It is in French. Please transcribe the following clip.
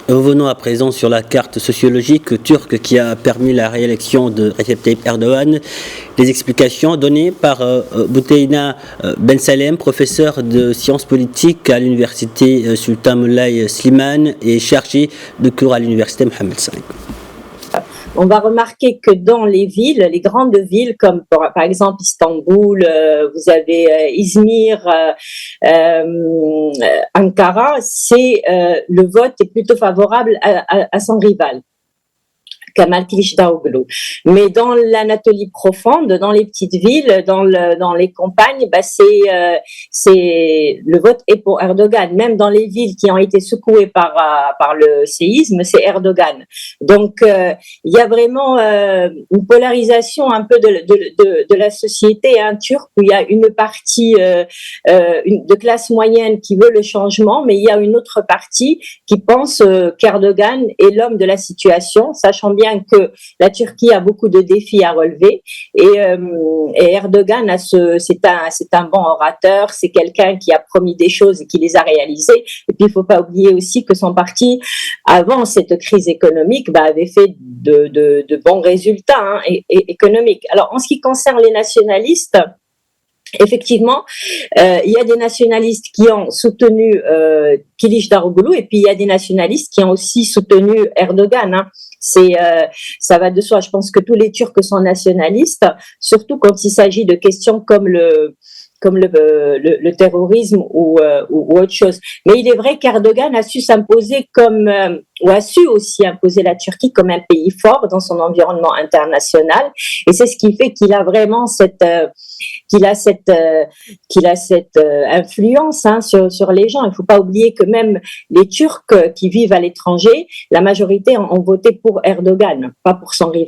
Revenons à présent sur la carte sociologique turque qui a permis la réélection de Recep Tayyip Erdogan. Les explications données par Bouteyna Ben Salem, professeur de sciences politiques à l'université Sultan Moulay Slimane et chargé de cours à l'université Mohammed V. On va remarquer que dans les villes, les grandes villes comme par exemple Istanbul, vous avez Izmir, Ankara, le vote est plutôt favorable à son rival, Kemal Kılıçdaroğlu. Mais dans l'Anatolie profonde, dans les petites villes, dans les campagnes, le vote est pour Erdogan. Même dans les villes qui ont été secouées par le séisme, c'est Erdogan. Donc il y a vraiment une polarisation un peu de la société turque, où il y a une partie de classe moyenne qui veut le changement, mais il y a une autre partie qui pense qu'Erdogan est l'homme de la situation, sachant bien que la Turquie a beaucoup de défis à relever, et Erdogan c'est un bon orateur, c'est quelqu'un qui a promis des choses et qui les a réalisées. Et puis il faut pas oublier aussi que son parti, avant cette crise économique, avait fait de bons résultats économiques. Alors en ce qui concerne les nationalistes, effectivement, il y a des nationalistes qui ont soutenu Kılıçdaroğlu, et puis il y a des nationalistes qui ont aussi soutenu Erdogan. Ça va de soi. Je pense que tous les Turcs sont nationalistes, surtout quand il s'agit de questions comme le terrorisme ou autre chose. Mais il est vrai qu'Erdogan a su s'imposer ou a su aussi imposer la Turquie comme un pays fort dans son environnement international, et c'est ce qui fait qu'il a vraiment cette influence sur les gens. Il ne faut pas oublier que même les Turcs qui vivent à l'étranger, la majorité ont voté pour Erdogan, pas pour son rival.